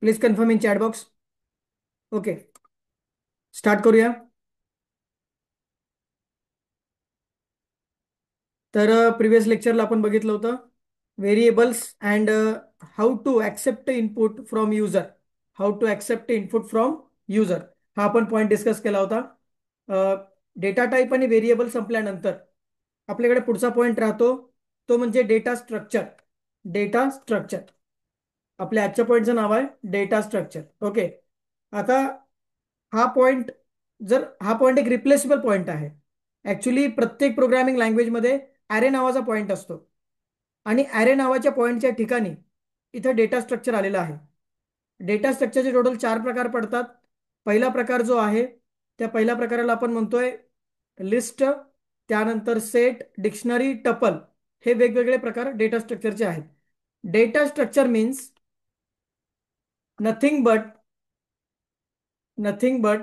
Please confirm in chat box. Okay, start करूया. तर previous लेक्चरला आपण बघितलं होतं variables and how to accept input from user. How to accept input from user हा आपण पॉईंट डिस्कस केला होता. डेटा टाईप आणि व्हेरिएबल संपल्यानंतर आपल्याकडे पुढचा पॉईंट राहतो, तो म्हणजे डेटा स्ट्रक्चर. डेटा स्ट्रक्चर आपल्या आजच्या पॉईंटचं नाव आहे डेटा स्ट्रक्चर. ओके, आता हा पॉईंट एक रिप्लेसेबल पॉईंट आहे. ऍक्च्युली प्रत्येक प्रोग्रामिंग लँग्वेजमध्ये ॲरे नावाचा पॉईंट असतो आणि ॲरे नावाच्या पॉईंटच्या ठिकाणी इथं डेटा स्ट्रक्चर आलेलं आहे. डेटा स्ट्रक्चरचे टोटल 4 प्रकार पडतात. पहिला प्रकार जो आहे त्या पहिल्या प्रकाराला आपण म्हणतोय लिस्ट, त्यानंतर सेट, डिक्शनरी, टपल. हे वेगवेगळे प्रकार डेटा स्ट्रक्चरचे आहेत. Data structure means nothing but nothing but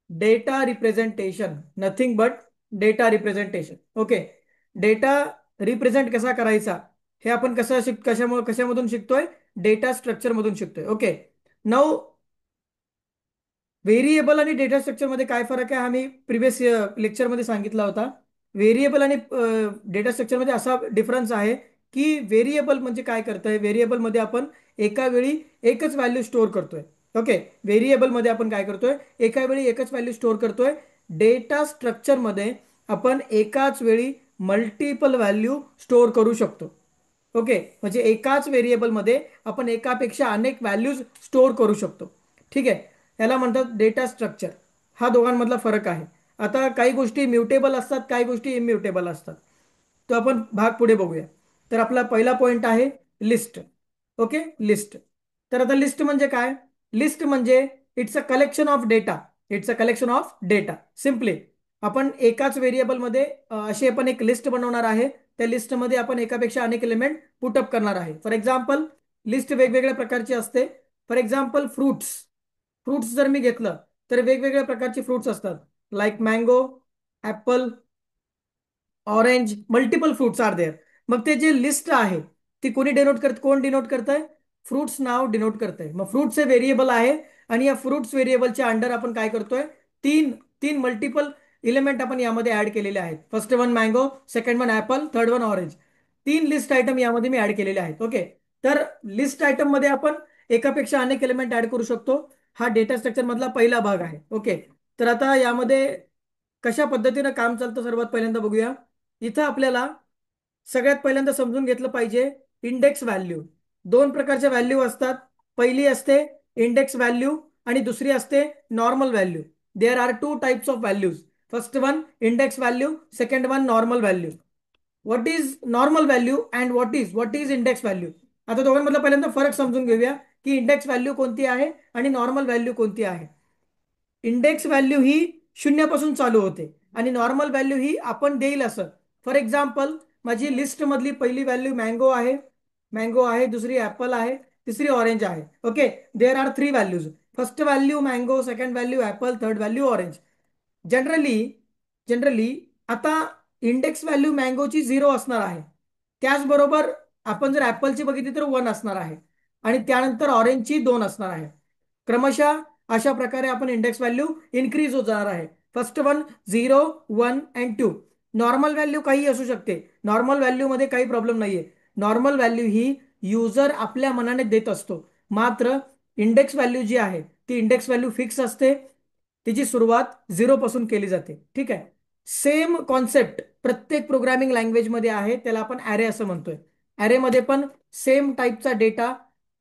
data representation. Nothing but data representation. Okay, data represent कसा करायचा हे आपण कशामधून शिकतोय? डेटा स्ट्रक्चर मधून शिकतोय. ओके, नऊ व्हेरिएबल आणि डेटा स्ट्रक्चर मध्ये काय फरक आहे हा मी प्रिव्हियस लेक्चरमध्ये सांगितला होता. व्हेरिएबल आणि डेटा स्ट्रक्चर मध्ये असा डिफरन्स आहे की व्हेरिएबल म्हणजे काय करतोय, व्हेरिएबल मध्ये आपण एका वेळी एकच व्हॅल्यू स्टोअर करतोय. ओके, व्हेरिएबल मध्ये आपण काय करतोय, एका वेळी एकच व्हॅल्यू स्टोअर करतोय. डेटा स्ट्रक्चर मध्ये आपण एकाच वेळी मल्टिपल व्हॅल्यू स्टोअर करू शकतो. ओके, म्हणजे एकाच व्हेरिएबलमध्ये आपण एकापेक्षा अनेक व्हॅल्यूज स्टोअर करू शकतो. ठीक आहे, याला म्हणतात डेटा स्ट्रक्चर. हा दोघांमधला फरक आहे. आता काही गोष्टी म्युटेबल असतात, काही गोष्टी इम्युटेबल असतात. तो आपण भाग पुढे बघूया. तर आपला पहिला पॉइंट आहे लिस्ट. Okay, list. तर आता लिस्ट म्हणजे काय? लिस्ट म्हणजे it's a collection of data. It's a collection of data. Simply आपण एकाच व्हेरिएबलमध्ये अशी आपण एक लिस्ट बनवणार आहे. त्या लिस्टमध्ये आपण एकापेक्षा अनेक एलिमेंट पुटअप करणार आहे. फॉर एक्झाम्पल, लिस्ट वेगवेगळ्या प्रकारची असते. For example fruits. फ्रुट्स जर मी घेतलं तर वेगवेगळ्या प्रकारचे फ्रुट्स असतात. Like mango, apple, orange, multiple fruits are there. मग ते जे लिस्ट आहे ती कोण डिनोट करतंय? फ्रुट्स नाव डिनोट करतंय. मग फ्रुट्स हे व्हेरिएबल आहे आणि या फ्रुट्स व्हेरिएबलच्या अंडर आपण काय करतोय? तीन तीन मल्टिपल इलेमेंट आपण यामध्ये ऍड केलेले आहेत. First one mango, second one apple, third one orange. 3 list item यामध्ये मी ऍड केलेले आहेत. ओके, तर लिस्ट आयटम मध्ये आपण एकापेक्षा अनेक एलिमेंट ऍड करू शकतो. हा डेटा स्ट्रक्चर मधला पहिला भाग आहे. ओके, तर आता यामध्ये कशा पद्धतीनं काम चालतं सर्वात पहिल्यांदा बघूया. इथं आपल्याला सगळ्यात पहिल्यांदा समजून घेतलं पाहिजे इंडेक्स व्हॅल्यू. 2 प्रकारच्या व्हॅल्यू असतात. पहिली असते इंडेक्स व्हॅल्यू आणि दुसरी असते normal value. There are 2 types of values. First one index value, second one normal value. What is normal value and what is index value? आता दोघांमधला पहिल्यांदा फरक समजून घेऊया की इंडेक्स व्हॅल्यू कोणती आहे आणि नॉर्मल व्हॅल्यू कोणती आहे. इंडेक्स व्हॅल्यू ही शून्यापासून चालू होते आणि नॉर्मल व्हॅल्यू ही आपण देईल असं. फॉर एक्झाम्पल, माझी लिस्ट मधली पहिली व्हॅल्यू मँगो आहे, दुसरी ऍपल आहे, तिसरी ऑरेंज आहे. Okay, there are 3 values. First value mango, second value apple, third value orange. Generally generally आता इंडेक्स व्हॅल्यू मँगोची 0 असणार आहे. त्याचबरोबर आपण जर ऍपलची बघितली तर 1 असणार आहे आणि त्यानंतर ऑरेंजची 2 असणार आहे. क्रमशः अशा प्रकारे आपण इंडेक्स व्हॅल्यू इन्क्रीज होत जाणार आहे. First one 0, 1 and 2. Normal value काही असू शकते. नॉर्मल व्हॅल्यू मध्ये काही प्रॉब्लेम नाहीये. नॉर्मल व्हॅल्यू ही युजर आपल्या मनाने देत असतो. मात्र इंडेक्स व्हॅल्यू जी आहे ती इंडेक्स व्हॅल्यू फिक्स असते. तिची सुरुवात 0 पासून केली जाते. ठीक आहे, सेम कॉन्सेप्ट प्रत्येक प्रोग्रामिंग लँग्वेजमध्ये आहे. त्याला आपण ॲरे असं म्हणतोय. ॲरेमध्ये पण सेम टाईपचा डेटा,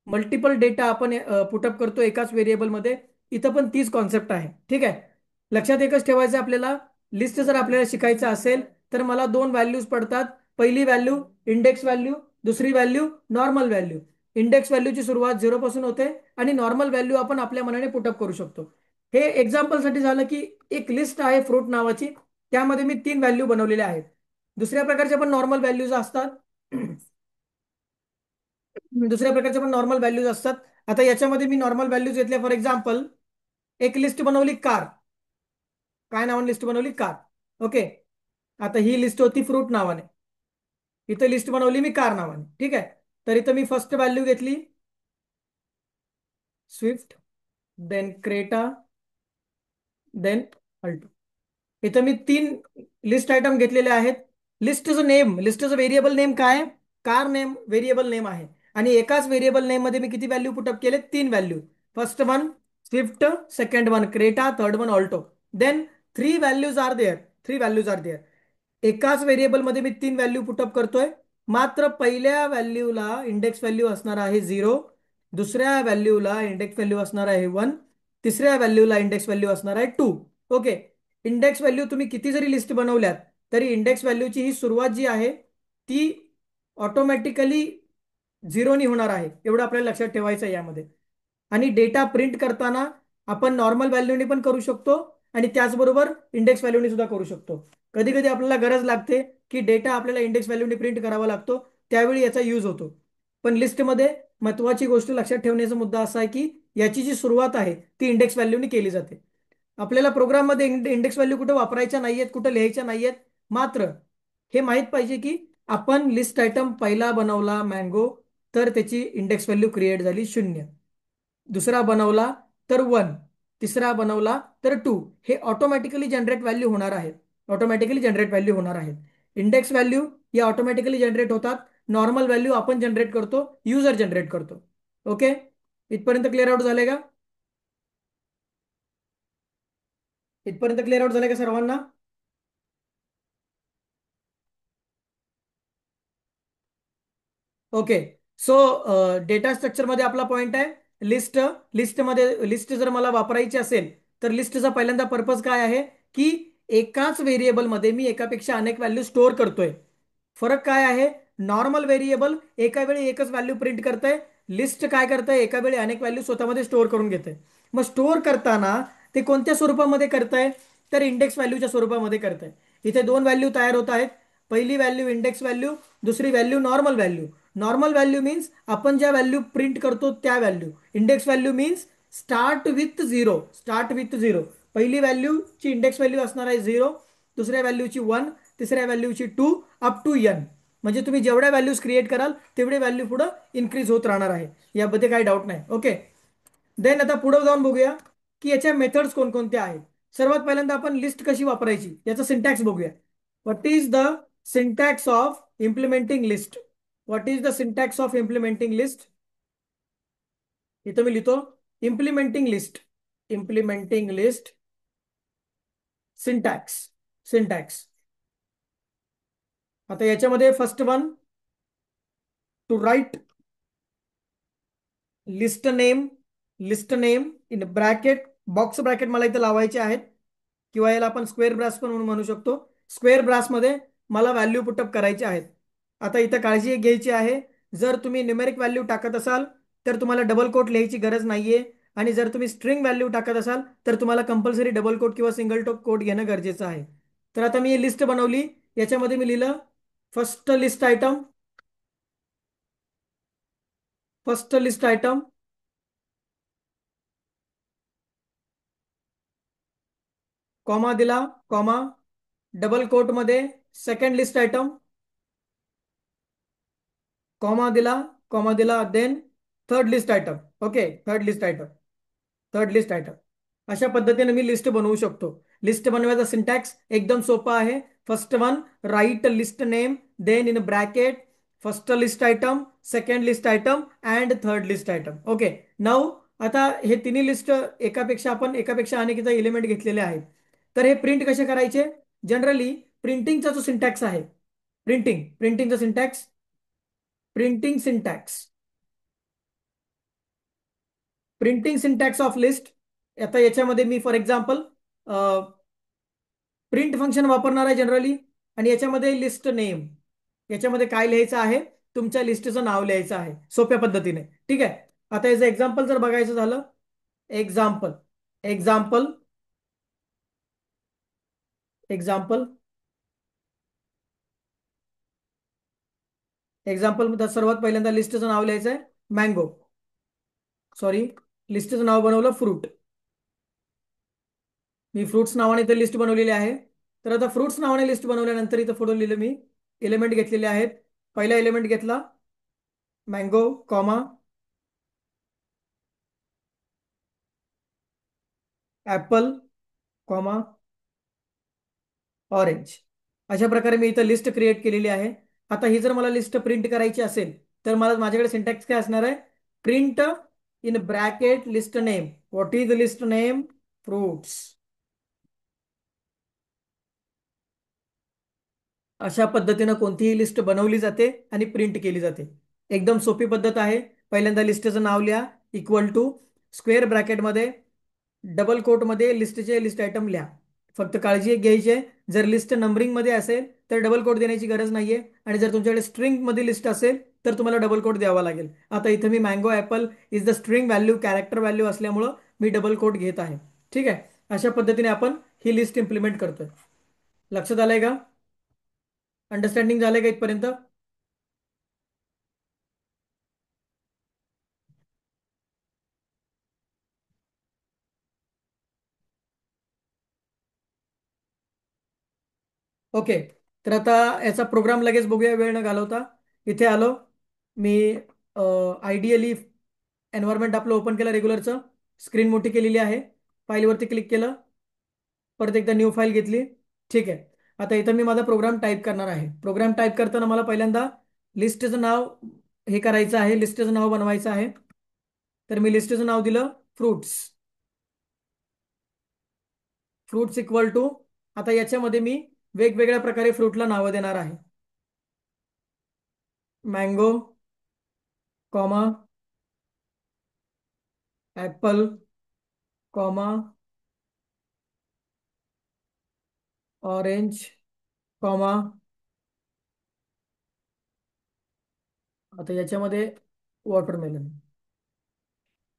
मल्टिपल डेटा आपण पुटअप करतो एकाच व्हेरिएबलमध्ये. इथं पण तीच कॉन्सेप्ट आहे. ठीक आहे, लक्षात एकच ठेवायचं आपल्याला. लिस्ट जर आपल्याला शिकायचं असेल तर मला 2 व्हॅल्यूज पडतात. पहिली व्हॅल्यू इंडेक्स व्हॅल्यू, दुसरी व्हॅल्यू नॉर्मल व्हॅल्यू. इंडेक्स व्हॅल्यूची सुरुवात 0 पासून होते आणि नॉर्मल व्हॅल्यू आपण आपल्या मनाने पुटअप करू शकतो. हे एक्झाम्पलसाठी झालं की एक लिस्ट आहे फ्रूट नावाची, त्यामध्ये मी 3 व्हॅल्यू बनवलेल्या आहेत. दुसऱ्या प्रकारच्या पण नॉर्मल व्हॅल्यूज असतात. दुसऱ्या प्रकारच्या पण नॉर्मल व्हॅल्यूज असतात. आता याच्यामध्ये मी नॉर्मल व्हॅल्यूज घेतल्या. फॉर एक्झाम्पल, एक लिस्ट बनवली कार. काय नावाने लिस्ट बनवली? कार. ओके, आता ही लिस्ट होती फ्रूट नावाने. इथं लिस्ट बनवली मी कार नावाने. ठीक आहे, तर इथं मी फर्स्ट व्हॅल्यू घेतली. Swift, then Creta, then Alto. इथं मी तीन लिस्ट आयटम घेतलेले आहेत. लिस्टचं व्हेरिएबल नेम काय आहे? कार नेम व्हेरिएबल नेम आहे. आणि एकाच व्हेरिएबल नेम मध्ये मी किती व्हॅल्यू पुटअप केले? तीन value. First one Swift, second one Creta, third one Alto. Then three values are there. Three values are there. एकाच व्हेरिएबल मध्ये मी तीन व्हॅल्यू पुटअप करतोय. मात्र पहिल्या व्हॅल्यूला इंडेक्स व्हॅल्यू असणार आहे 0, दुसऱ्या व्हॅल्यूला इंडेक्स व्हॅल्यू असणार आहे 1, तिसऱ्या व्हॅल्यूला इंडेक्स व्हॅल्यू असणार आहे 2. ओके. इंडेक्स व्हॅल्यू तुम्ही किती जरी लिस्ट बनवल्यात तरी इंडेक्स व्हॅल्यूची ही सुरुवात जी आहे ती ऑटोमॅटिकली झिरोनी होणार आहे, एवढं आपल्याला लक्षात ठेवायचं आहे यामध्ये. आणि डेटा प्रिंट करताना आपण नॉर्मल व्हॅल्यूने पण करू शकतो आणि त्याचबरोबर इंडेक्स व्हॅल्यूने सुद्धा करू शकतो. कधी कधी आपल्याला गरज लागते की डेटा आपल्याला इंडेक्स व्हॅल्यूने प्रिंट करावा लागतो, त्यावेळी याचा यूज होतो. पण लिस्टमध्ये महत्वाची गोष्ट लक्षात ठेवण्याचा मुद्दा असा आहे की याची जी सुरुवात आहे ती इंडेक्स व्हॅल्यूने केली जाते. आपल्याला प्रोग्राममध्ये इंडेक्स व्हॅल्यू कुठे वापरायच्या नाहीयेत, कुठं लिहायच्या नाहीयेत. मात्र हे माहीत पाहिजे की आपण लिस्ट आयटम पहिला बनवला मँगो, तर त्याची इंडेक्स व्हॅल्यू क्रिएट झाली 0. दुसरा बनवला तर 1, तिसरा बनवला तर 2. हे ऑटोमॅटिकली जनरेट व्हॅल्यू होणार आहे. ऑटोमॅटिकली जनरेट व्हॅल्यू होणार आहे. इंडेक्स व्हॅल्यू या ऑटोमॅटिकली जनरेट होतात. नॉर्मल व्हॅल्यू आपण जनरेट करतो, युजर जनरेट करतो. ओके. इथपर्यंत क्लिअर आउट झाले का? इथपर्यंत क्लिअर आउट झाले का सर्वांना? ओके. सो डेटा स्ट्रक्चरमध्ये आपला पॉइंट आहे लिस्ट. लिस्ट जर मला वापरायची असेल तर लिस्टचा पहिल्यांदा पर्पज काय आहे की एकाच व्हेरिएबलमध्ये मी एकापेक्षा अनेक व्हॅल्यू स्टोअर करतोय. फरक काय आहे? नॉर्मल व्हेरिएबल एका वेळी एकच व्हॅल्यू प्रिंट करतंय. लिस्ट काय करतंय? एका वेळी अनेक व्हॅल्यू स्वतःमध्ये स्टोअर करून घेते. मग स्टोअर करताना ते कोणत्या स्वरूपामध्ये करताय? तर इंडेक्स व्हॅल्यूच्या स्वरूपामध्ये करताय. इथे दोन व्हॅल्यू तयार होत आहेत. पहिली व्हॅल्यू इंडेक्स व्हॅल्यू, दुसरी value normal value. Normal value means आपण ज्या व्हॅल्यू प्रिंट करतो त्या value. Index value means start with zero. Start with zero. पहिली व्हॅल्यूची इंडेक्स व्हॅल्यू असणार आहे 0, दुसऱ्या व्हॅल्यूची 1, तिसऱ्या व्हॅल्यूची 2 अप टू n. म्हणजे तुम्ही जेवढ्या व्हॅल्यूज क्रिएट कराल तेवढे व्हॅल्यू पुढे इन्क्रीज होत राहणार आहे. यामध्ये काही डाऊट नाही. ओके. देन आता पुढे जाऊन बघूया की याच्या मेथड्स कोणकोणत्या आहेत. सर्वात पहिल्यांदा आपण लिस्ट कशी वापरायची याचा सिंटॅक्स बघूया. What is the syntax of implementing list? What is the syntax of implementing list? इथं मी लिहितो implementing list. Implementing list syntax. Syntax. आता याच्यामध्ये first one to write list name. List name in bracket, box bracket मला इथे लावायचे आहेत किंवा याला आपण स्क्वेअर ब्रास पण म्हणून म्हणू शकतो. स्क्वेअर ब्रासमध्ये मला व्हॅल्यू पुटअप करायचे आहेत. आता इथं काळजी एक घ्यायची आहे, जर तुम्ही न्यूमेरिक व्हॅल्यू टाकत असाल तर तुम्हाला डबल कोट लिहायची गरज नाहीये. आणि जर तुम्ही स्ट्रिंग व्हॅल्यू टाकत असाल तर तुम्हाला कंपल्सरी डबल कोट किंवा सिंगल टोक कोट घेणं गरजेचं आहे. तर आता मी लिस्ट बनवली. याच्यामध्ये मी लिहिलं first list item. First list item comma दिला, कॉमा डबल कोट मध्ये सेकंड लिस्ट आयटम, कॉमा दिला, then third list item. Okay. Third list item. Third list item. अशा पद्धतीने मी लिस्ट बनवू शकतो. लिस्ट बनवायचा सिंटॅक्स एकदम सोपा आहे. First one write list name, then in bracket first list item, second list item and third list item. Okay. Now आता हे तिन्ही लिस्ट एकापेक्षा अनेक इथं एलिमेंट घेतलेले आहेत. तर हे प्रिंट कसे करायचे? जनरली प्रिंटिंगचा जो सिंटॅक्स आहे, प्रिंटिंगचा syntax, printing syntax, printing syntax of list. आता याच्यामध्ये मी फॉर एक्झाम्पल प्रिंट फंक्शन वापरणार आहे जनरली. आणि याच्यामध्ये लिस्ट नेम, याच्यामध्ये काय लिहायचं आहे? तुमच्या लिस्टचं नाव लिहायचं आहे सोप्या पद्धतीने. ठीक आहे. आता याचं एक्झाम्पल जर बघायचं झालं, एक्झाम्पल, एक्झाम्पल, एक्झाम्पल, एक्झाम्पल सर्वात पहिल्यांदा लिस्टचं नाव लिहायचं आहे मँगो. सॉरी, लिस्टचं नाव बनवलं फ्रूट. मी फ्रुट्स नावाने इथे लिस्ट बनवलेली आहे. तर आता फ्रुट्स नावाने लिस्ट बनवल्यानंतर इथं पुढे लिहिलं मी एलिमेंट घेतलेले आहेत. पहिला एलिमेंट घेतला mango, comma Apple comma orange. अशा प्रकारे मी इथं लिस्ट क्रिएट केलेली आहे. आता ही जर मला लिस्ट प्रिंट करायची असेल तर मला माझ्याकडे सिंटॅक्स काय असणार आहे? Print in bracket list name. What is the list name? Fruits. अशा पद्धतीनं कोणतीही लिस्ट बनवली जाते आणि प्रिंट केली जाते. एकदम सोपी पद्धत आहे. पहिल्यांदा लिस्टचं नाव लिहा, इक्वल टू स्क्वेअर ब्रॅकेटमध्ये डबल कोटमध्ये लिस्टचे लिस्ट आयटम लिहा. फक्त काळजी एक घ्यायची आहे, जर लिस्ट नंबरिंगमध्ये असेल तर डबल कोट देण्याची गरज नाहीये, आणि जर तुमच्याकडे स्ट्रिंगमध्ये लिस्ट असेल तर तुम्हाला डबल कोट द्यावा लागेल. आता इथं मी mango apple is the string value, character value असल्यामुळं मी डबल कोट घेत आहे. ठीक आहे. अशा पद्धतीने आपण ही लिस्ट इम्प्लिमेंट करतोय. लक्षात आलंय का? अंडरस्टँडिंग झालंय का इथपर्यंत? ओके. तर आता याचा प्रोग्राम लगेच बघूया वेळ न घालवता. इथे आलो मी. आयडियली एन्व्हायरमेंट आपलं ओपन केलं रेग्युलरचं. स्क्रीन मोठी केलेली आहे. फाईलवरती क्लिक केलं. परत एकदा न्यू फाईल घेतली. ठीक आहे. आता इथं मी माझा प्रोग्राम टाईप करणार आहे. प्रोग्राम टाईप करताना मला पहिल्यांदा लिस्टचं नाव हे करायचं आहे, लिस्टचं नाव बनवायचं आहे. तर मी लिस्टचं नाव दिलं फ्रुट्स. फ्रुट्स इक्वल टू, आता याच्यामध्ये मी वेगवेगळ्या प्रकारे फ्रूटला नावं देणार आहे. Mango comma Apple comma orange comma, आता याच्यामध्ये वॉटरमेलन.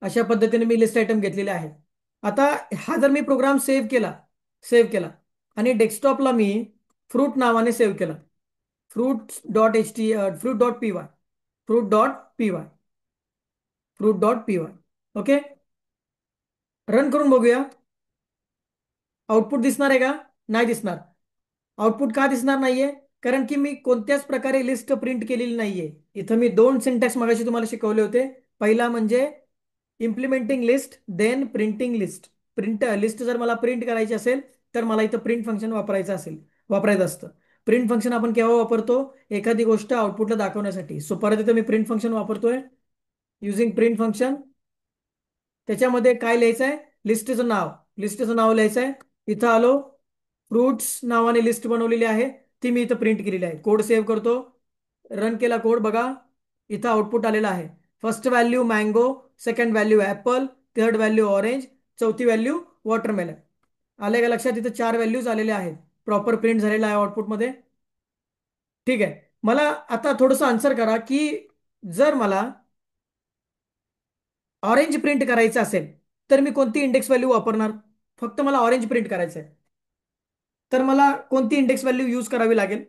अशा पद्धतीने मी लिस्ट आयटम घेतलेले आहे. आता हा जर मी प्रोग्राम सेव्ह केला आणि डेस्कटॉपला मी फ्रूट नावाने सेव्ह केला. फ्रूट.py, फ्रूट.py, फ्रूट.py. ओके. रन करून बघूया. आउटपुट दिसणार आहे का? नाही दिसणार. आउटपुट का दिसणार नाहीये? कारण की मी कोणत्याच प्रकारे लिस्ट प्रिंट केलेली नाहीये. इथं मी दोन सिंटॅक्स मगाशी तुम्हाला शिकवले होते. पहिला म्हणजे implementing list, then printing list. List जर मला प्रिंट करायची असेल तर मला इथं प्रिंट फंक्शन वापरायचं असतं. प्रिंट फंक्शन आपण केव्हा वापरतो? एखादी गोष्ट आउटपुटला दाखवण्यासाठी. सो परत इथं मी प्रिंट फंक्शन वापरतोय. Using print function. त्याच्यामध्ये काय लिहायचं आहे? लिस्टचं नाव लिहायचं आहे. इथं आलो. फ्रुट्स नावाने लिस्ट बनवलेली आहे, ती मी इथं प्रिंट केलेली आहे. कोड सेव्ह करतो. रन केला कोड, बघा इथं आउटपुट आलेलं आहे. First value mango, second value Apple, third value orange, चौथी व्हॅल्यू वॉटरमेलन. आले का लक्षात? इथं 4 व्हॅल्यूज आलेल्या आहेत. प्रॉपर प्रिंट झालेला आहे आउटपुटमध्ये. ठीक आहे. मला आता थोडंसं आन्सर करा की जर मला ऑरेंज प्रिंट करायचं असेल तर मी कोणती इंडेक्स व्हॅल्यू वापरणार? फक्त मला ऑरेंज प्रिंट करायचं आहे तर मला कोणती इंडेक्स व्हॅल्यू यूज करावी लागेल?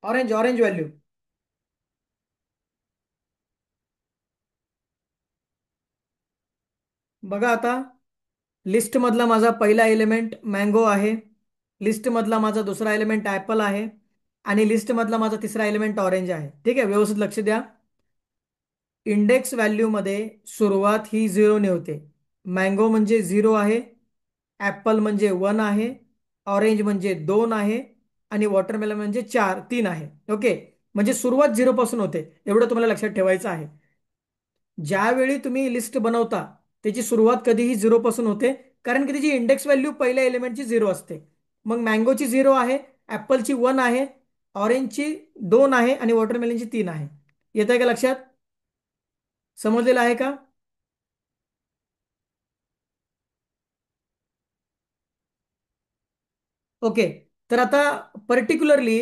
Orange orange value. बघा आता, लिस्ट मधला माझा पहिला एलिमेंट मँगो आहे, लिस्ट मधला माझा दुसरा एलिमेंट ॲपल आहे, आणि लिस्ट मधला माझा तिसरा एलिमेंट ऑरेंज आहे. ठीक आहे. व्यवस्थित लक्ष द्या. इंडेक्स व्हॅल्यू मध्ये सुरुवात ही झिरोने होते. मँगो म्हणजे 0 आहे, ॲपल म्हणजे 1 आहे, ऑरेंज म्हणजे 2 आहे, आणि वॉटरमेलन म्हणजे 3 आहे. ओके. म्हणजे सुरुवात 0 पासून होते, एवढं तुम्हाला लक्षात ठेवायचं आहे. ज्यावेळी तुम्ही लिस्ट बनवता त्याची सुरुवात कधीही 0 पासून होते, कारण की त्याची इंडेक्स व्हॅल्यू पहिल्या एलिमेंटची 0 असते. मग मँगोची 0 आहे, ॲपलची 1 आहे, ऑरेंजची 2 आहे, आणि वॉटरमेलनची 3 आहे. येत आहे का लक्षात? समजलेलं आहे का? ओके. तर आता पर्टिक्युलरली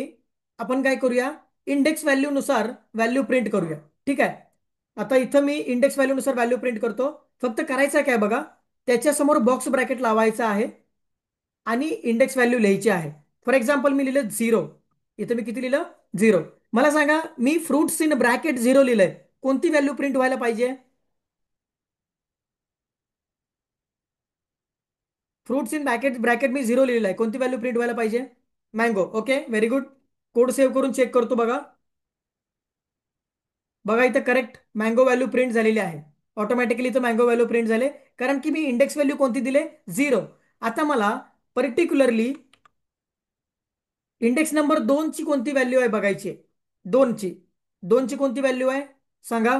आपण काय करूया? इंडेक्स व्हॅल्यूनुसार व्हॅल्यू प्रिंट करूया. ठीक आहे. आता इथं मी इंडेक्स व्हॅल्यूनुसार व्हॅल्यू प्रिंट करतो. फक्त करायचं काय बघा, त्याच्यासमोर बॉक्स ब्रॅकेट लावायचा आहे आणि इंडेक्स व्हॅल्यू लिहायची आहे. फॉर एक्झाम्पल मी लिहिलं 0. इथं मी किती लिहिलं? 0. मला सांगा, मी फ्रुट्स इन ब्रॅकेट 0 लिहिलंय, कोणती व्हॅल्यू प्रिंट व्हायला पाहिजे? फ्रुट्स इन ब्रॅकेट ब्रॅकेट मी 0 लिहिलंय, कोणती व्हॅल्यू प्रिंट व्हायला पाहिजे? Mango. Okay, very good. Code save करून चेक करतो बघा. बघा इथं करेक्ट मँगो व्हॅल्यू प्रिंट झालेली आहे. ऑटोमॅटिकली इथं मँगो व्हॅल्यू प्रिंट झाले, कारण की मी इंडेक्स व्हॅल्यू कोणती दिले, 0. आता मला पर्टिक्युलरली इंडेक्स नंबर 2 ची कोणती व्हॅल्यू आहे बघायची. 2 ची. 2 ची कोणती व्हॅल्यू आहे सांगा.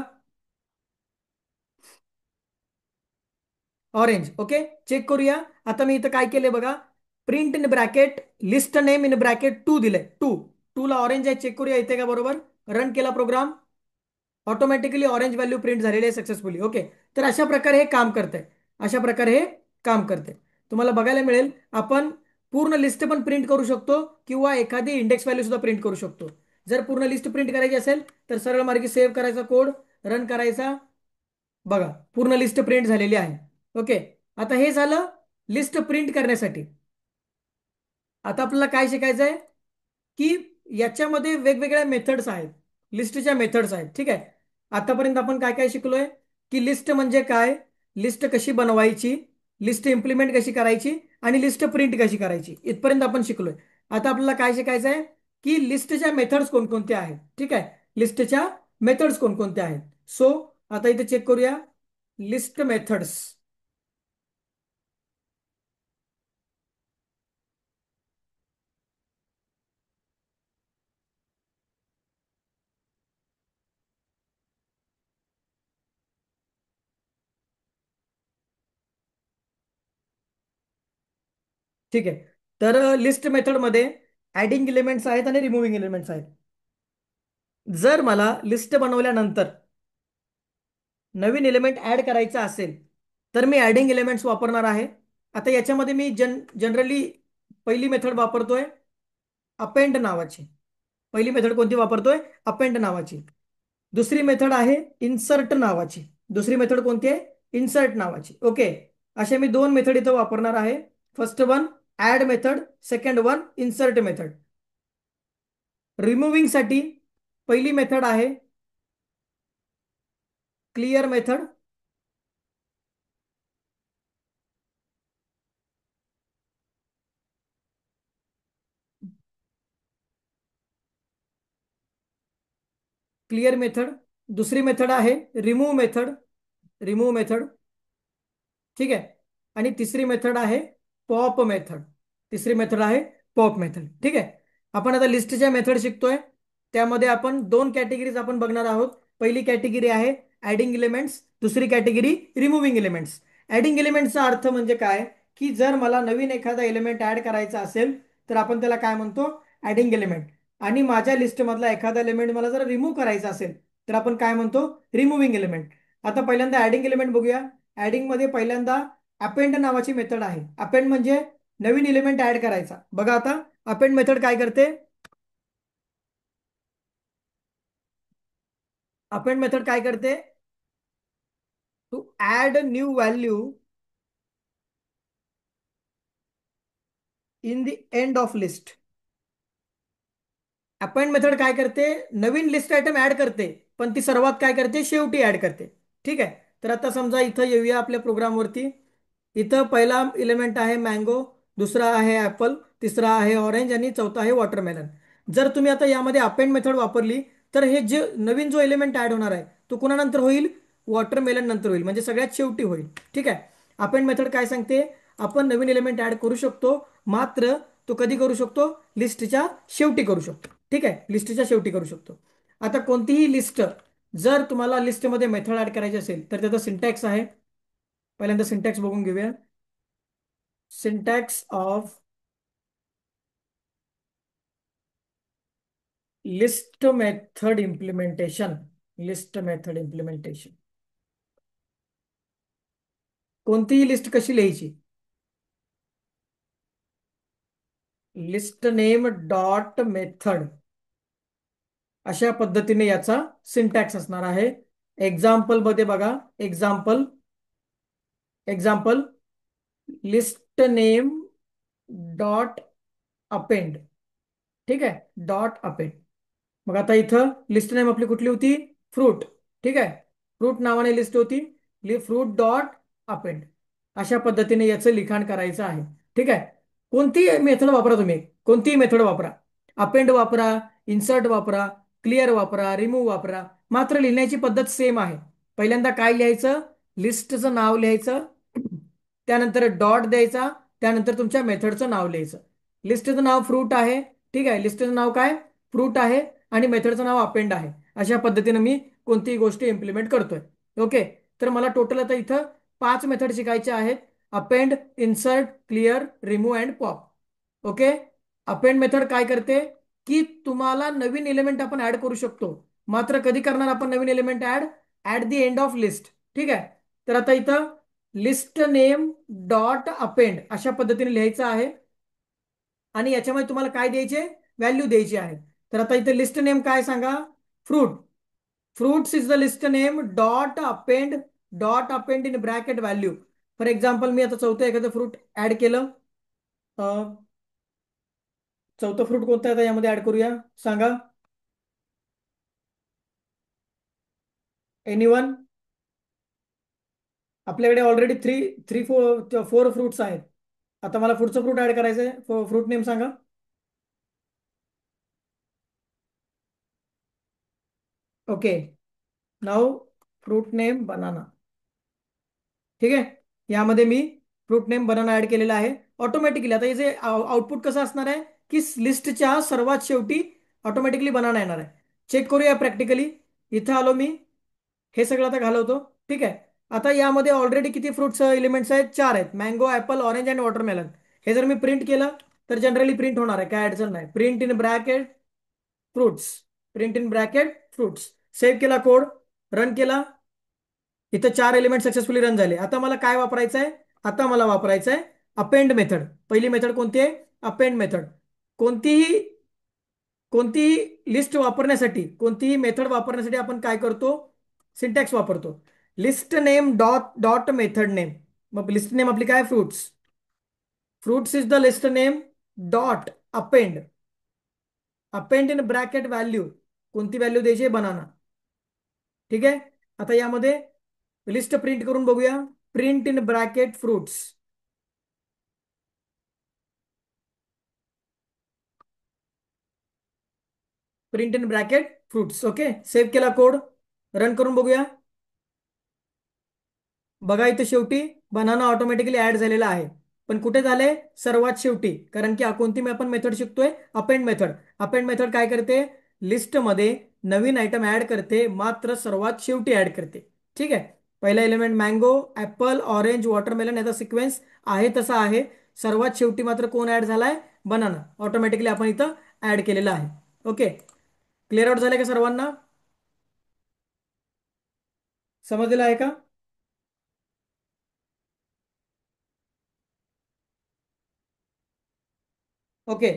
ऑरेंज. ओके, चेक करूया. आता मी इथं काय केलंय बघा. Print in bracket list name in bracket 2 दिलंय. 2 ला ऑरेंज आहे, चेक करूया इथे का बरोबर. रन केला program, automatically orange value print झालेली आहे सक्सेसफुली. ओके, तर अशा प्रकारे हे काम करतंय. अशा प्रकारे हे काम करते. तुम्हाला बघायला मिळेल आपण पूर्ण लिस्ट पण प्रिंट करू शकतो किंवा एखादी इंडेक्स व्हॅल्यू सुद्धा प्रिंट करू शकतो. जर पूर्ण लिस्ट प्रिंट करायची असेल तर सरळ मार्गी सेव्ह करायचा कोड, रन करायचा. बघा पूर्ण लिस्ट प्रिंट झालेली आहे. ओके, आता हे झालं लिस्ट प्रिंट करण्यासाठी. आता आपल्याला काय शिकायचं आहे की याच्यामध्ये वेगवेगळ्या मेथड्स आहेत, लिस्टच्या मेथड्स आहेत. ठीक आहे, आतापर्यंत आपण काय काय शिकलोय की लिस्ट म्हणजे काय, लिस्ट कशी बनवायची, लिस्ट इम्प्लिमेंट कशी करायची आणि लिस्ट प्रिंट कशी करायची, इथपर्यंत आपण शिकलोय. आता आपल्याला काय शिकायचं आहे की लिस्टच्या मेथड्स कोणकोणत्या आहेत. ठीक आहे, लिस्टच्या मेथड्स कोणकोणत्या आहेत. सो आता इथे चेक करूया लिस्ट मेथड्स. ठीक आहे, तर लिस्ट मेथडमध्ये ऍडिंग एलिमेंट्स आहेत आणि रिमुव्हिंग एलिमेंट्स आहेत. जर मला लिस्ट बनवल्यानंतर नवीन एलिमेंट ऍड करायचा असेल तर मी ऍडिंग एलिमेंट्स वापरणार आहे. आता याच्यामध्ये मी जनरली पहिली मेथड वापरतोय अपेंड नावाची. पहिली मेथड कोणती वापरतोय, अपेंड नावाची. दुसरी मेथड आहे इन्सर्ट नावाची. दुसरी मेथड कोणती आहे, इन्सर्ट नावाची. ओके, अशा मी दोन मेथड इथं वापरणार आहे. First one add method, second one insert method. Removing साठी पहिली मेथड आहे क्लिअर मेथड. Clear method. दुसरी मेथड आहे रिमूव्ह मेथड. Remove method. ठीक आहे, आणि तिसरी मेथड आहे पॉप मेथड. तिसरी मेथड आहे पॉप मेथड. ठीक आहे, आपण आता लिस्टच्या मेथड शिकतोय. त्यामध्ये आपण दोन कॅटेगरीज आपण बघणार आहोत. पहिली कॅटेगरी आहे ऍडिंग एलिमेंट्स, दुसरी कॅटेगरी रिमुव्हिंग एलिमेंट्स. ऍडिंग एलिमेंट्सचा अर्थ म्हणजे काय की जर मला नवीन एखादा एलिमेंट ऍड करायचा असेल तर आपण त्याला काय म्हणतो, ऍडिंग एलिमेंट. आणि माझ्या लिस्टमधला एखादा एलिमेंट मला जर रिमूव्ह करायचा असेल तर आपण काय म्हणतो, रिमुव्हिंग एलिमेंट. आता पहिल्यांदा ऍडिंग एलिमेंट बघूया. ऍडिंग मध्ये पहिल्यांदा अपेंड नावाची मेथड आहे. अपेंड म्हणजे नवीन एलिमेंट ऍड करायचा. बघा आता अपेंड मेथड काय करते. अपेंड मेथड काय करते, to add new value in the end of list. Append method काय करते, नवीन लिस्ट आयटम ऍड करते, पण ती सर्वात काय करते, शेवटी ऍड करते. ठीक आहे, तर आता समजा इथं येऊया आपल्या प्रोग्रामवरती. इथं पहिला एलिमेंट आहे मँगो, दुसरा आहे ऍपल, तिसरा आहे ऑरेंज आणि चौथा आहे वॉटरमेलन. जर तुम्ही आता यामध्ये अपेंड मेथड वापरली तर हे जे नवीन जो एलिमेंट ऍड होणार आहे तो कुणानंतर होईल, वॉटरमेलन नंतर होईल, म्हणजे सगळ्यात शेवटी होईल. ठीक आहे, अपेंड मेथड काय सांगते, आपण नवीन एलिमेंट ऍड करू शकतो, मात्र तो कधी करू शकतो, लिस्टच्या शेवटी करू शकतो. ठीक आहे, लिस्टच्या शेवटी करू शकतो. आता कोणतीही लिस्ट जर तुम्हाला लिस्टमध्ये मेथड ऍड करायची असेल तर त्याचा सिंटॅक्स आहे. पहिल्यांदा सिंटॅक्स बघून घेऊया. Syntax of list method implementation. List method implementation. कोणतीही लिस्ट कशी लिहायची, लिस्ट नेम डॉट मेथड, अशा पद्धतीने याचा सिंटॅक्स असणार आहे. एक्झाम्पल मध्ये बघा, example, example list name dot append. ठीक आहे, डॉट अपेंड. मग आता इथं लिस्ट नेम आपली कुठली होती, फ्रूट. ठीक आहे, फ्रूट नावाने लिस्ट होती, फ्रूट डॉट अपेंड. अशा पद्धतीने याचं लिखाण करायचं आहे. ठीक आहे, कोणती मेथड वापरा तुम्ही, कोणतीही मेथड वापरा. अपेंड वापरा, इन्सर्ट वापरा, क्लिअर वापरा, रिमूव्ह वापरा, मात्र लिहिण्याची पद्धत सेम आहे. पहिल्यांदा काय लिहायचं? लिस्टचं नाव लिहायचं, त्यानंतर डॉट द्यायचा, त्यानंतर तुमच्या मेथडचं नाव लिहायचं. लिस्टचं नाव फ्रूट आहे, ठीक आहे, लिस्टचं नाव काय? फ्रूट आहे, आणि मेथडचं नाव अपेंड आहे. अशा पद्धतीने मी कोणतीही गोष्ट इम्प्लिमेंट करतोय. ओके. तर मला टोटल आता इथं 5 मेथड शिकायचे आहेत: append, insert, clear, remove and pop. Okay. Append method काय करते की तुम्हाला नवीन एलिमेंट आपण ऍड करू शकतो. मात्र कधी करणार आपण नवीन element add? At the end of list. ठीक आहे. तर आता इथं लिस्ट नेम डॉट अपेंड अशा पद्धतीने लिहायचं आहे, आणि याच्यामध्ये तुम्हाला काय द्यायचे? व्हॅल्यू द्यायची आहे. तर आता इथे लिस्ट नेम काय सांगा? Fruit. Fruits is the list name dot append in bracket value. For example मी आता चौथं एखादं फ्रूट ऍड केलं. अं, चौथं फ्रूट कोणतं आहे आता यामध्ये ऍड करूया, सांगा. एनीवन? आपल्याकडे already three three four four fruits आहेत. आता मला पुढचं फ्रूट ऍड करायचं आहे. फ्रूट नेम सांगा. ओके. नाव फ्रूट नेम बनाना. ठीक आहे. यामध्ये मी फ्रूट नेम बनाना ऍड केलेला आहे ऑटोमॅटिकली. आता याचे आउटपुट कसं असणार आहे की लिस्टच्या सर्वात शेवटी ऑटोमॅटिकली बनाना येणार आहे. चेक करूया प्रॅक्टिकली. इथं आलो मी, हे सगळं आता घालवतो. ठीक आहे. आता यामध्ये ऑलरेडी किती फ्रुट्स एलिमेंट्स आहेत? 4 आहेत: मँगो, ऍपल, ऑरेंज आणि वॉटरमेलन. हे जर मी प्रिंट केलं तर जनरली प्रिंट होणार आहे, काय अडचण नाही. Print in bracket fruits, print in bracket fruits. Save केला कोड, रन केला. इथं 4 एलिमेंट सक्सेसफुली रन झाले. आता मला काय वापरायचं आहे? आता मला वापरायचं आहे अपेंड मेथड. पहिली मेथड कोणती आहे? Append method. कोणतीही कोणतीही लिस्ट वापरण्यासाठी, कोणतीही मेथड वापरण्यासाठी आपण काय करतो? सिंटॅक्स वापरतो. List name dot dot method name. मग लिस्ट नेम आपली काय? Fruits. Fruits is the list name dot append. Append in bracket value. कोणती व्हॅल्यू द्यायची? बनाना. ठीक आहे. आता यामध्ये लिस्ट प्रिंट करून बघूया. Print in bracket fruits. Print in bracket fruits. Okay. Save केला कोड, रन करून बघूया. बघा इथे शेवटी बनाना ऑटोमॅटिकली ऍड झालेला आहे. पण कुठे झाले? सर्वात शेवटी. कारण की कोणती आपण मेथड शिकतोय? Append method. अपेंड मेथड काय करते? लिस्टमध्ये नवीन आयटम ऍड करते, मात्र सर्वात शेवटी ऍड करते. ठीक आहे. पहिला element mango, apple, orange, watermelon याचा सिक्वेन्स आहे तसा आहे. सर्वात शेवटी मात्र कोण ऍड झालाय? बनाना. ऑटोमॅटिकली आपण इथं ऍड केलेला आहे. ओके. क्लिअर आउट झालंय का सर्वांना? समजलेलं आहे का? ओके.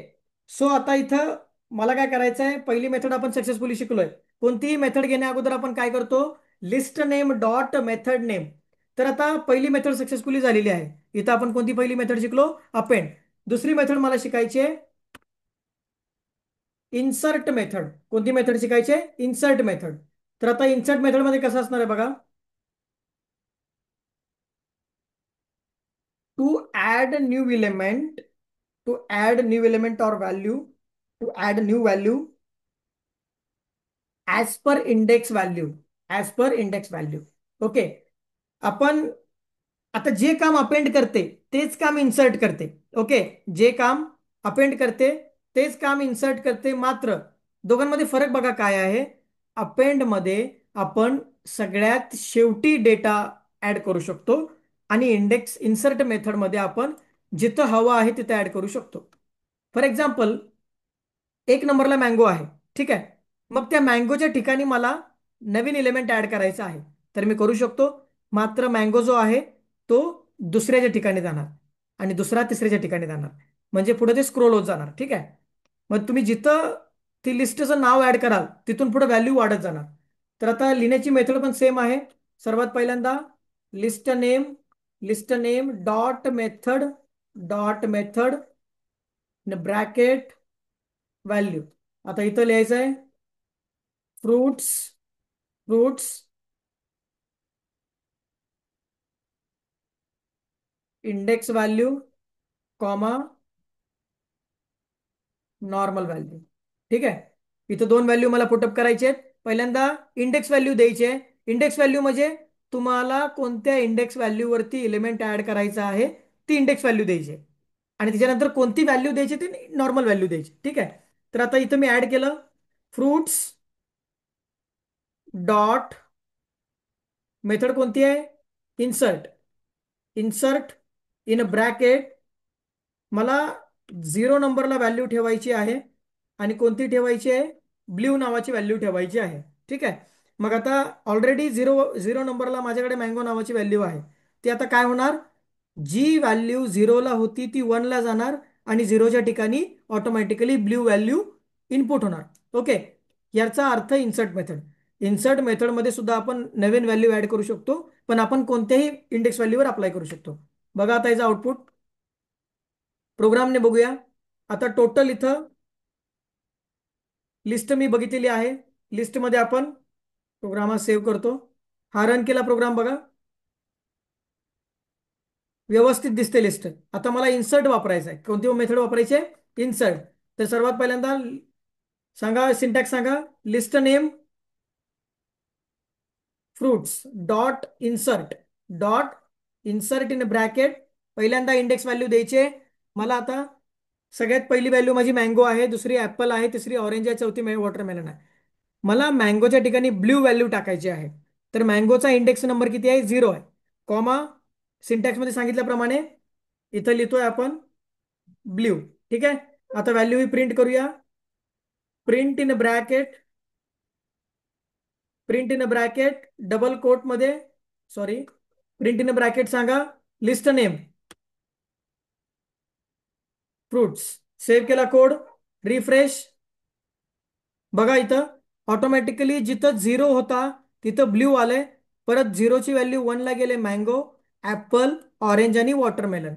सो आता इथं मला काय करायचं आहे? पहिली मेथड आपण सक्सेसफुली शिकलोय. कोणतीही मेथड घेण्या अगोदर आपण काय करतो? List name dot method name. तर आता पहिली मेथड सक्सेसफुली झालेली आहे. इथं आपण कोणती पहिली मेथड शिकलो? अपेंड. दुसरी मेथड मला शिकायची आहे इन्सर्ट मेथड. कोणती मेथड शिकायची आहे? Insert method. तर आता इन्सर्ट मेथड मध्ये कसं असणार आहे बघा. To add new element, to add new element और value, to add new value as per index value. As per index value. Okay. आपण आता जे काम अपेंड करते तेच काम इन्सर्ट करते. ओके. जे काम अपेंड करते तेच काम इन्सर्ट करते, मात्र दोघांमध्ये फरक बघा काय आहे. अपेंड मध्ये आपण सगळ्यात शेवटी डेटा ऍड करू शकतो, आणि इंडेक्स इन्सर्ट मेथड मध्ये आपण जिथं हवं आहे तिथं ऍड करू शकतो. फॉर एक्झाम्पल, 1 नंबरला मँगो आहे. ठीक आहे. मग त्या मँगोच्या ठिकाणी मला नवीन एलिमेंट ऍड करायचा आहे, तर मी करू शकतो. मात्र मँगो जो आहे तो दुसऱ्याच्या ठिकाणी जाणार, आणि दुसरा तिसऱ्याच्या ठिकाणी जाणार, म्हणजे पुढे ते स्क्रोल होत जाणार. ठीक आहे. मग तुम्ही जिथं ती लिस्टचं नाव ऍड कराल तिथून पुढे व्हॅल्यू वाढत जाणार. तर आता लिहिण्याची मेथड पण सेम आहे. सर्वात पहिल्यांदा list name dot method bracket value. आता इथं लिहायचं आहे fruits. Fruits index value, comma, normal value. ठीक आहे, इथं दोन व्हॅल्यू मला पुटअप करायचे आहेत. पहिल्यांदा इंडेक्स व्हॅल्यू द्यायची आहे. इंडेक्स व्हॅल्यू म्हणजे तुम्हाला कोणत्या इंडेक्स व्हॅल्यूवरती एलिमेंट ऍड करायचा आहे ती इंडेक्स व्हॅल्यू द्यायची आहे. आणि त्याच्यानंतर कोणती व्हॅल्यू द्यायची ती नॉर्मल व्हॅल्यू द्यायची. ठीक आहे, तर आता इथं मी ऍड केलं फ्रुट्स डॉट, मेथड कोणती आहे, इन्सर्ट. इन्सर्ट इन ब्रॅकेट, मला 0 नंबरला व्हॅल्यू ठेवायची आहे. आणि कोणती ठेवायची आहे, ब्ल्यू नावाची व्हॅल्यू ठेवायची आहे. ठीक आहे, मग आता ऑलरेडी 0 0 नंबरला माझ्याकडे मँगो नावाची व्हॅल्यू आहे. ती आता काय होणार, जी व्हॅल्यू 0ला होती ती 1ला जाणार आणि 0च्या ठिकाणी ऑटोमॅटिकली ब्ल्यू व्हॅल्यू इनपुट होणार. ओके, याचा अर्थ इन्सर्ट मेथड. इन्सर्ट मेथडमध्ये सुद्धा आपण नवीन व्हॅल्यू ऍड करू शकतो, पण आपण कोणत्याही इंडेक्स व्हॅल्यूवर अप्लाय करू शकतो. बघा आता याचं आउटपुट प्रोग्रामने बघूया. आता टोटल इथं लिस्ट मी बघितलेली आहे. लिस्टमध्ये आपण प्रोग्राम हा सेव्ह करतो. हा रन केला प्रोग्राम, बघा व्यवस्थित दिसते लिस्ट. आता मला इन्सर्ट वापरायचं आहे. कोणती मेथड वापरायची आहे, इन्सर्ट. तर सर्वात पहिल्यांदा सांगा, सिंटॅक्स सांगा, list name fruits dot insert. Dot insert in bracket, पहिल्यांदा इंडेक्स व्हॅल्यू द्यायचे. मला आता सगळ्यात पहिली व्हॅल्यू माझी मँगो आहे, दुसरी ऍपल आहे, तिसरी ऑरेंज आहे, चौथी वॉटरमेलन आहे. मला मँगोच्या ठिकाणी ब्ल्यू व्हॅल्यू टाकायची आहे. तर मँगोचा इंडेक्स नंबर किती आहे, 0 आहे. कॉमा, सिंटॅक्समध्ये सांगितल्याप्रमाणे इथं लिहितोय आपण ब्ल्यू. ठीक आहे, आता व्हॅल्यू ही प्रिंट करूया. Print in bracket, print in bracket double quote मध्ये, सॉरी, प्रिंट इन ब्रॅकेट सांगा, लिस्ट नेम फ्रुट्स. सेव्ह केला कोड, रिफ्रेश. बघा इथं ऑटोमॅटिकली जिथं 0 होता तिथं ब्ल्यू आलंय. परत 0ची व्हॅल्यू 1ला गेले मँगो, ऍपल, ऑरेंज आणि वॉटरमेलन.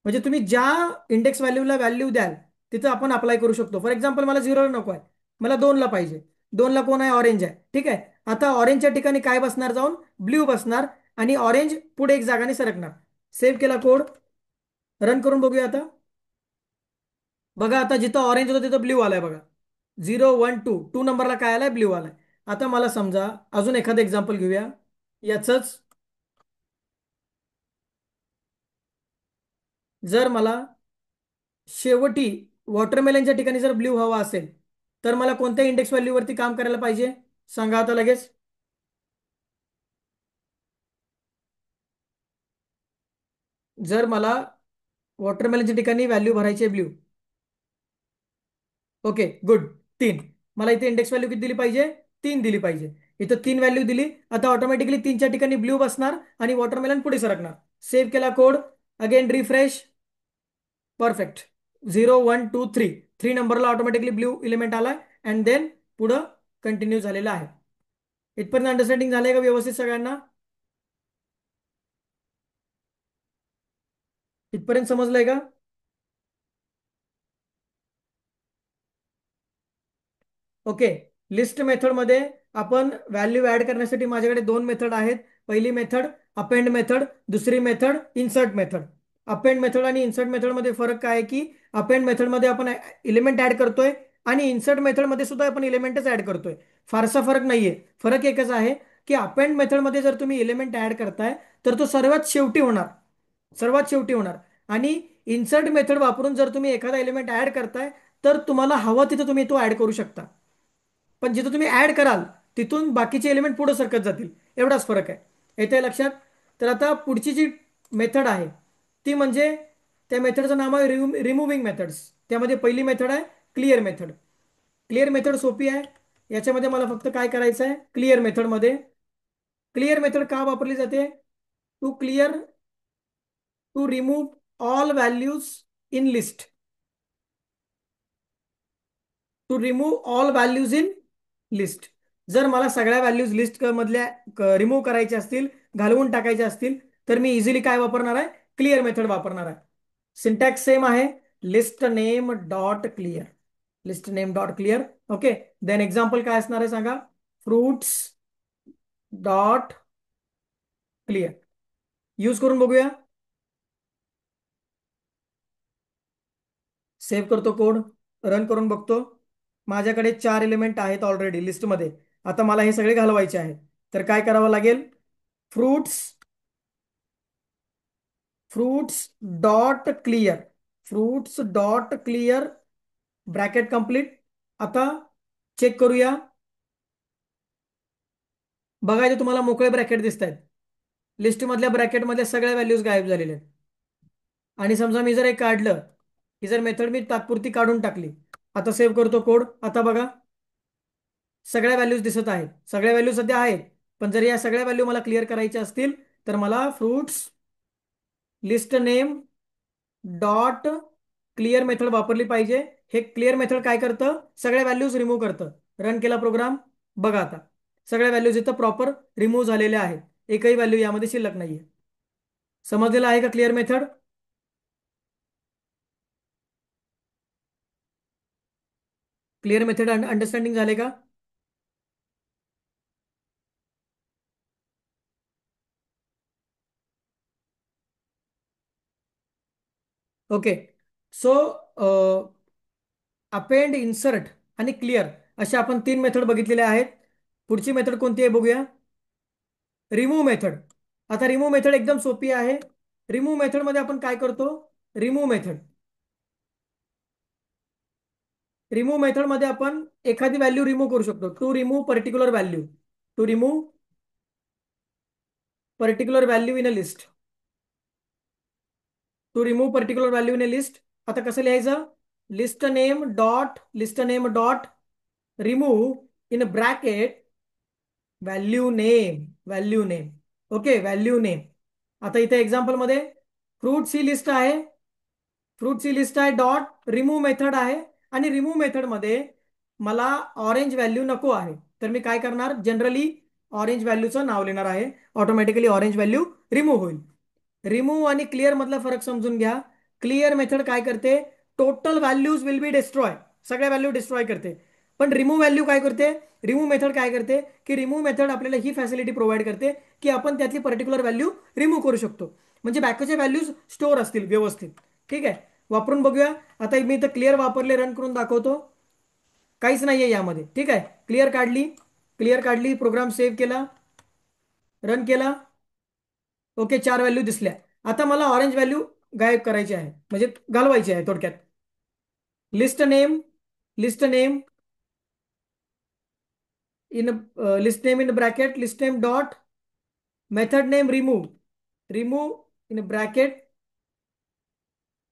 म्हणजे तुम्ही ज्या इंडेक्स व्हॅल्यूला व्हॅल्यू द्याल तिथं आपण अप्लाय करू शकतो. फॉर एक्झाम्पल मला 0ला नको आहे, मला 2ला पाहिजे. 2ला कोण आहे, ऑरेंज आहे. ठीक आहे, आता ऑरेंजच्या ठिकाणी काय बसणार, जाऊन ब्ल्यू बसणार आणि ऑरेंज पुढे एक जागाने सरकणार. सेव्ह केला कोड, रन करून बघूया आता. बघा आता जिथं ऑरेंज होतं तिथं ब्ल्यू आलाय बघा. 0 1 2 नंबरला काय आलाय, ब्ल्यू आलाय. आता मला समजा अजून एखादं एक्झाम्पल घेऊया याचंच. जर मला शेवटी वॉटरमेलनच्या ठिकाणी जर ब्ल्यू हवा असेल तर मला कोणत्या इंडेक्स व्हॅल्यूवरती काम करायला पाहिजे, सांगा आता लगेच. जर मला वॉटरमेलनच्या ठिकाणी व्हॅल्यू भरायची आहे ब्ल्यू. Okay good, 3. मला इथे इंडेक्स व्हॅल्यू किती दिली पाहिजे, 3 दिली पाहिजे. इथं 3 व्हॅल्यू दिली. आता ऑटोमॅटिकली 3च्या ठिकाणी ब्ल्यू बसणार आणि वॉटरमेलन पुढे सरकणार. सेव्ह केला कोड, अगेन रिफ्रेश. परफेक्ट. 0 1 2 3, 3 नंबरला ऑटोमॅटिकली ब्ल्यू इलिमेंट आलाय अँड देन पुढं कंटिन्यू झालेलं आहे. इथपर्यंत अंडरस्टँडिंग झालंय का व्यवस्थित सगळ्यांना? इथपर्यंत समजलंय का? ओके, लिस्ट मेथडमध्ये आपण व्हॅल्यू ऍड करण्यासाठी माझ्याकडे दोन मेथड आहेत. पहिली मेथड अपेंड मेथड, दुसरी method insert method. Append method आणि इन्सर्ट मेथडमध्ये फरक काय आहे की अपेंड मेथडमध्ये आपण एलिमेंट ऍड करतोय आणि इन्सर्ट मेथडमध्ये सुद्धा आपण एलिमेंटच ऍड करतोय. फारसा फरक नाहीये. फरक एकच आहे की अपेंड मेथडमध्ये जर तुम्ही एलिमेंट ऍड करताय तर तो सर्वात शेवटी होणार, सर्वात शेवटी होणार. आणि इन्सर्ट मेथड वापरून जर तुम्ही एखादा एलिमेंट ऍड करताय तर तुम्हाला हवं तिथं तुम्ही तो ऍड करू शकता. पण जिथं तुम्ही ऍड कराल तिथून बाकीचे एलिमेंट पुढे सरकत जातील. एवढाच फरक आहे. येते लक्षात? तर आता पुढची जी मेथड आहे ती म्हणजे त्या मेथडचं नाव आहे रिमुव्हिंग मेथड्स. त्यामध्ये पहिली मेथड आहे क्लिअर मेथड. क्लिअर मेथड सोपी आहे. याच्यामध्ये मला फक्त काय करायचं आहे, क्लिअर मेथडमध्ये क्लिअर मेथड का वापरली जाते, to clear, to remove all values in list. To remove all values in list. जर मला सगळ्या व्हॅल्यूज लिस्ट मधल्या रिमूव्ह करायच्या असतील, घालवून टाकायच्या असतील, तर मी इझिली काय वापरणार आहे, क्लिअर मेथड वापरणार आहे. सिंटॅक्स सेम आहे, list name dot clear. List name dot clear. Okay, then example काय असणार आहे सांगा, फ्रुट्स डॉट क्लिअर. यूज करून बघूया. सेव्ह करतो कोड. रन करून बघतो. माझ्याकडे 4 एलिमेंट आहेत ऑलरेडी लिस्टमध्ये. आता मला हे सगळे घालवायचे आहेत. तर काय करावं लागेल? Fruits fruits dot clear, fruits dot clear, bracket complete. आता चेक करूया. बघा इथे तुम्हाला मोकळे ब्रॅकेट दिसत आहेत. लिस्टमधल्या ब्रॅकेटमध्ये सगळ्या व्हॅल्यूज गायब झालेल्या आहेत. आणि समजा मी जर एक काढलं, ही जर मेथड मी तात्पुरती काढून टाकली, आता सेव्ह करतो कोड. आता बघा सगळ्या व्हॅल्यूज दिसत आहेत. सगळ्या व्हॅल्यू सध्या आहेत. पण जर या सगळ्या व्हॅल्यू मला क्लिअर करायच्या असतील तर मला fruits list name dot clear method वापरली पाहिजे. हे क्लिअर मेथड काय करतं? सगळ्या व्हॅल्यूज रिमूव्ह करतं. रन केला प्रोग्राम. बघा आता सगळ्या व्हॅल्यूज इथं प्रॉपर रिमूव्ह झालेल्या आहेत. एकही व्हॅल्यू यामध्ये शिल्लक नाहीये. समजलेलं आहे का clear method? Clear method understanding झाले का? ओके. सो अपेंड, इन्सर्ट आणि क्लिअर अशा आपण 3 मेथड बघितलेल्या आहेत. पुढची मेथड कोणती आहे बघूया. Remove method. आता रिमूव्ह मेथड एकदम सोपी आहे. रिमूव्ह मेथड मध्ये आपण काय करतो? रिमूव्ह मेथड रिमूव्ह मेथड मध्ये आपण एखादी व्हॅल्यू रिमूव्ह करू शकतो. To remove particular value, to remove particular value in a list, to remove particular value in a list. आता कसं लिहायचं? List name dot remove in bracket value name, value name. Okay, value name. आता इथे example मध्ये fruits ही list आहे, fruits ही list आहे डॉट रिमूव्ह मेथड आहे. आणि रिमूव्ह मेथड मध्ये मला ऑरेंज व्हॅल्यू नको आहे. तर मी काय करणार? जनरली ऑरेंज व्हॅल्यूचं नाव लिहिणार आहे. ऑटोमॅटिकली ऑरेंज व्हॅल्यू रिमूव्ह होईल. रिमूव्ह आणि क्लिअर मधला फरक समजून घ्या. क्लिअर मेथड काय करते? Total values will be destroy, सगळ्या व्हॅल्यू डिस्ट्रॉय करते. पण रिमूव्ह व्हॅल्यू काय करते? रिमूव्ह मेथड काय करते की रिमूव्ह मेथड आपल्याला ही फॅसिलिटी प्रोव्हाइड करते की आपण त्यातली पर्टिक्युलर व्हॅल्यू रिमूव्ह करू शकतो. म्हणजे बॅकच्या व्हॅल्यूज स्टोअर असतील व्यवस्थित. ठीक आहे, वापरून बघूया. आता मी इथं क्लिअर वापरले, रन करून दाखवतो. काहीच नाहीये यामध्ये. ठीक आहे, क्लिअर काढली, क्लिअर काढली, प्रोग्राम सेव्ह केला, रन केला. ओके, 4 व्हॅल्यू दिसल्या. आता मला ऑरेंज व्हॅल्यू गायब करायची आहे, म्हणजे घालवायची आहे थोडक्यात. List name, list name in list name in bracket, list name dot method name remove, remove in bracket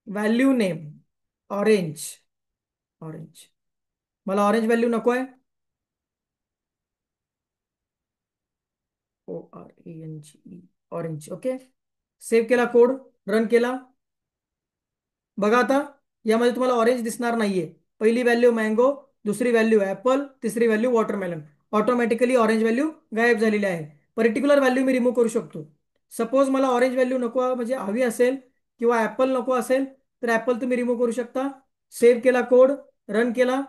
value name orange, orange. मला ऑरेंज व्हॅल्यू नको आहे. ORANGE, orange. ओके, सेव्ह केला कोड, रन केला. बघा आता यामध्ये तुम्हाला ऑरेंज दिसणार नाहीये. पहिली व्हॅल्यू मँगो, दुसरी व्हॅल्यू ऍपल, तिसरी value watermelon. Automatically orange value गायब झालेली आहे. पर्टिक्युलर व्हॅल्यू मी रिमूव्ह करू शकतो. सपोज मला ऑरेंज व्हॅल्यू नको म्हणजे हवी असेल किंवा ऍपल नको असेल तर ऍपल तुम्ही रिमूव्ह करू शकता. सेव्ह केला कोड, रन केला.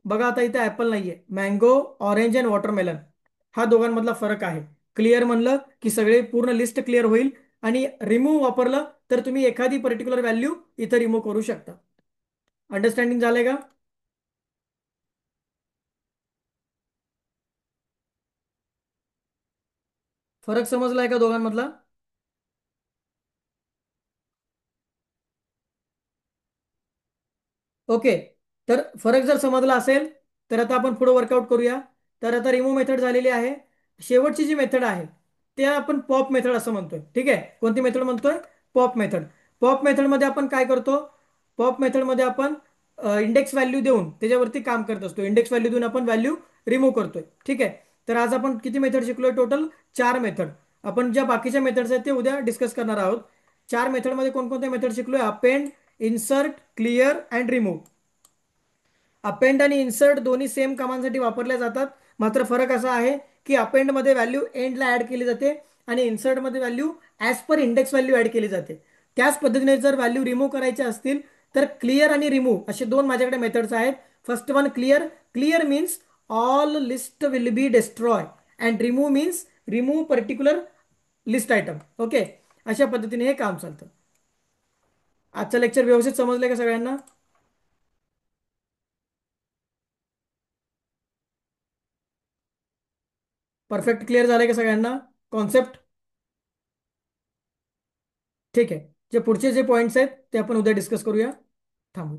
बघा आता इथे ऍपल नाहीये. मँगो, ऑरेंज अँड वॉटरमेलन हा दोघांमधला फरक आहे. क्लिअर म्हणलं की सगळे पूर्ण लिस्ट क्लिअर होईल. आणि रिमूव्ह वापरलं तर तुम्ही एखादी पर्टिक्युलर व्हॅल्यू इथं रिमूव्ह करू शकता. अंडरस्टँडिंग झालंय का? फरक समजलाय का दोघांमधला? ओके. तर फरक जर समजला असेल तर आता आपण पुढे वर्कआउट करूया. तर आता रिमूव्ह मेथड झालेली आहे. शेवटची जी मेथड आहे ते आपण पॉप मेथड असं म्हणतोय. ठीक आहे, कोणती मेथड म्हणतोय? Pop method. पॉप मेथडमध्ये आपण काय करतो? पॉप मेथडमध्ये आपण इंडेक्स व्हॅल्यू देऊन त्याच्यावरती काम करत असतो. इंडेक्स व्हॅल्यू देऊन आपण व्हॅल्यू रिमूव्ह करतोय. ठीक आहे, तर आज आपण किती मेथड शिकलोय? Total 4 method. आपण ज्या बाकीच्या मेथड्स आहेत ते उद्या डिस्कस करणार आहोत. 4 मेथडमध्ये कोणकोणत्या मेथड शिकलोय? Append, insert, clear and remove. Append आणि इन्सर्ट दोन्ही सेम कामांसाठी वापरल्या जातात. मात्र फरक असा आहे की अपेंड मध्ये व्हॅल्यू एंडला ऍड केली जाते आणि इन्सर्ट मध्ये value as per index value add केली जाते. त्याच पद्धतीने जर व्हॅल्यू रिमूव्ह करायचे असतील तर क्लिअर आणि रिमूव्ह असे दोन माझ्याकडे मेथड्स आहेत. First one clear. Clear means all list will be destroy and remove means remove particular list item. Okay, अशा पद्धतीने हे काम चालतं. आजचं लेक्चर व्यवस्थित समजलंय का सगळ्यांना? परफेक्ट क्लिअर झालंय का सगळ्यांना कॉन्सेप्ट? ठीक आहे. जे पुढचे जे पॉईंट्स आहेत ते आपण उद्या डिस्कस करूया. थांबू.